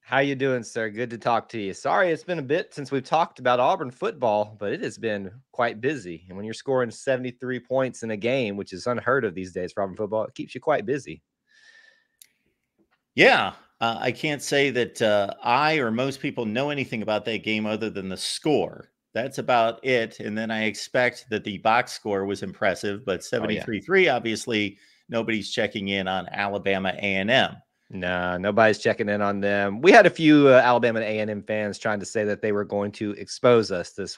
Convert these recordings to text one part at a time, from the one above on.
How you doing, sir? Good to talk to you. Sorry, it's been a bit since we've talked about Auburn football, but it has been quite busy. And when you're scoring 73 points in a game, which is unheard of these days for Auburn football, it keeps you quite busy. Yeah, I can't say that I or most people know anything about that game other than the score. That's about it. And then I expect that the box score was impressive, but Oh yeah. 73-3, obviously, nobody's checking in on Alabama A&M. Nah, nobody's checking in on them. We had a few Alabama and A&M fans trying to say that they were going to expose us this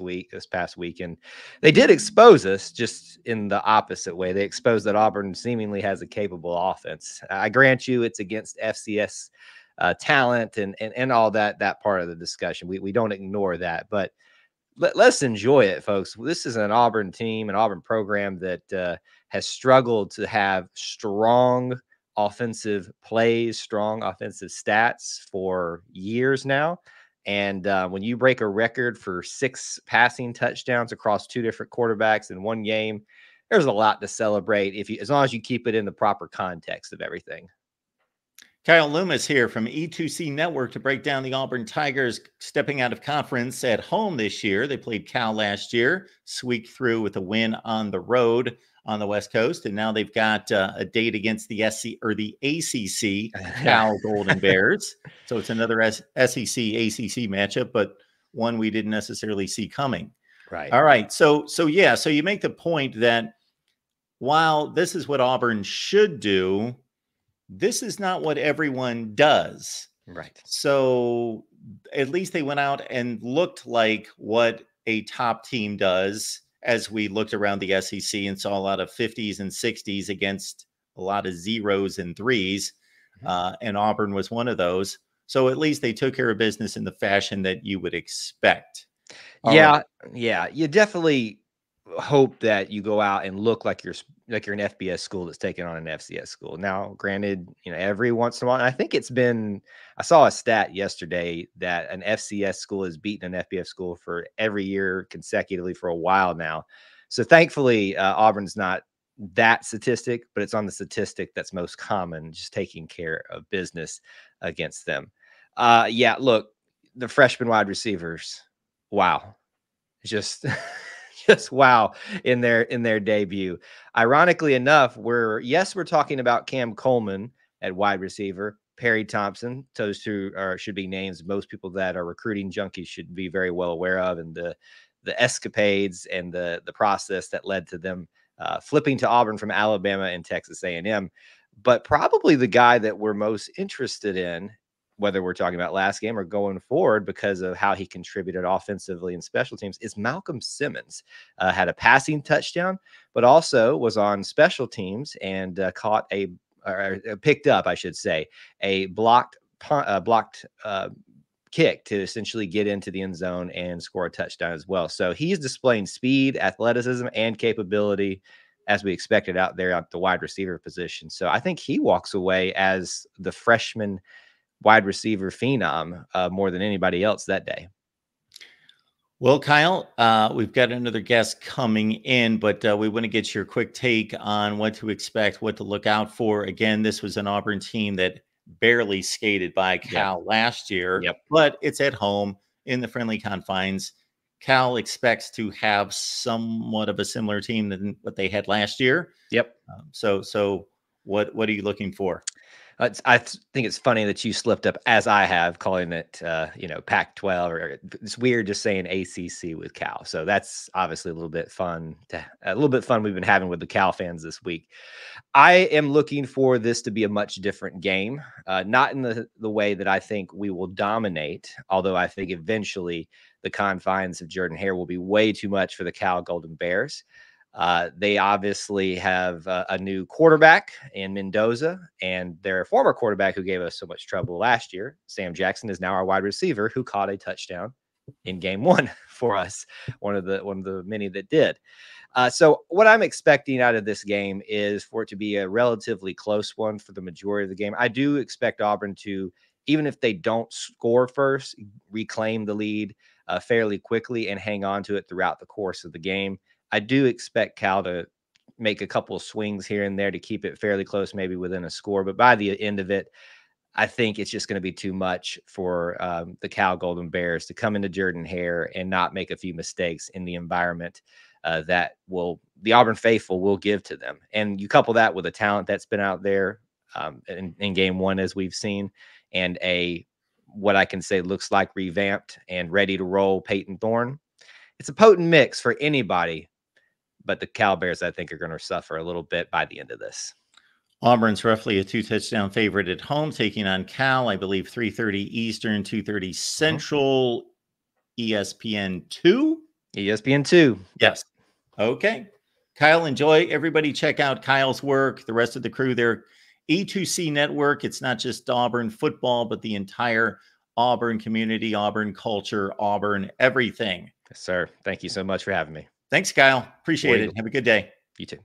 past weekend. They did expose us, just in the opposite way. They exposed that Auburn seemingly has a capable offense. I grant you, it's against FCS talent and all that part of the discussion. We don't ignore that, but let's enjoy it, folks. This is an Auburn team, an Auburn program that has struggled to have strong offensive plays, strong offensive stats for years now. And when you break a record for 6 passing touchdowns across 2 different quarterbacks in one game, there's a lot to celebrate as long as you keep it in the proper context of everything. Kyle Loomis here from E2C Network to break down the Auburn Tigers stepping out of conference at home this year. They played Cal last year, squeaked through with a win on the road on the West Coast, and now they've got a date against the SC or the ACC Yeah. Cal Golden Bears. So it's another SEC ACC matchup, but one we didn't necessarily see coming. Right. All right, so you make the point that while this is what Auburn should do, this is not what everyone does. Right. So at least they went out and looked like what a top team does as we looked around the SEC and saw a lot of 50s and 60s against a lot of zeros and threes. And Auburn was one of those. So at least they took care of business in the fashion that you would expect. All right. Yeah, yeah. You definitely hope that you go out and look like you're an FBS school that's taking on an FCS school. Now, granted, every once in a while, and I think I saw a stat yesterday that an FCS school has beaten an FBS school for every year consecutively for a while now. So thankfully, Auburn's not that statistic, but it's on the statistic that's most common, just taking care of business against them. Yeah, look, the freshman wide receivers, wow, just just wow in their debut. Ironically enough, we're talking about Cam Coleman at wide receiver, Perry Thompson. Those two should be names most people that are recruiting junkies should be very well aware of, and the escapades and the process that led to them flipping to Auburn from Alabama and Texas A&M. But probably the guy that we're most interested in, whether we're talking about last game or going forward, because of how he contributed offensively and special teams, is Malcolm Simmons. Had a passing touchdown, but also was on special teams and picked up, I should say, a blocked kick to essentially get into the end zone and score a touchdown as well. So he's displaying speed, athleticism, and capability as we expected out there at the wide receiver position. So I think he walks away as the freshman wide receiver phenom more than anybody else that day. Well, Kyle, we've got another guest coming in, but we want to get your quick take on what to expect, what to look out for. Again, this was an Auburn team that barely skated by Cal last year, Yep. but it's at home in the friendly confines. Cal expects to have somewhat of a similar team than what they had last year. Yep. So what are you looking for? I think it's funny that you slipped up, as I have, calling it, Pac-12, or it's weird just saying ACC with Cal. So that's obviously a little bit fun we've been having with the Cal fans this week. I am looking for this to be a much different game, not in the way that I think we will dominate, although I think eventually the confines of Jordan-Hare will be way too much for the Cal Golden Bears. They obviously have a new quarterback in Mendoza, and their former quarterback who gave us so much trouble last year, Sam Jackson, is now our wide receiver who caught a touchdown in game 1 for us, one of the many that did. So what I'm expecting out of this game is for it to be a relatively close one for the majority of the game. I do expect Auburn to, even if they don't score first, reclaim the lead fairly quickly and hang on to it throughout the course of the game. I do expect Cal to make a couple of swings here and there to keep it fairly close, maybe within a score. But by the end of it, I think it's just going to be too much for the Cal Golden Bears to come into Jordan-Hare and not make a few mistakes in the environment that the Auburn faithful will give to them. And you couple that with the talent that's been out there in game one, as we've seen, and what I can say looks like revamped and ready to roll Peyton Thorne. It's a potent mix for anybody, but the Cal Bears, I think, are going to suffer a little bit by the end of this. Auburn's roughly a 2-touchdown favorite at home, taking on Cal, I believe 3:30 Eastern, 2:30 Central, ESPN 2. ESPN 2. Yes. Okay. Kyle, enjoy. Everybody check out Kyle's work, the rest of the crew there. E2C Network. It's not just Auburn football, but the entire Auburn community, Auburn culture, Auburn everything. Yes, sir. Thank you so much for having me. Thanks, Kyle. Appreciate it. Have a good day. You too.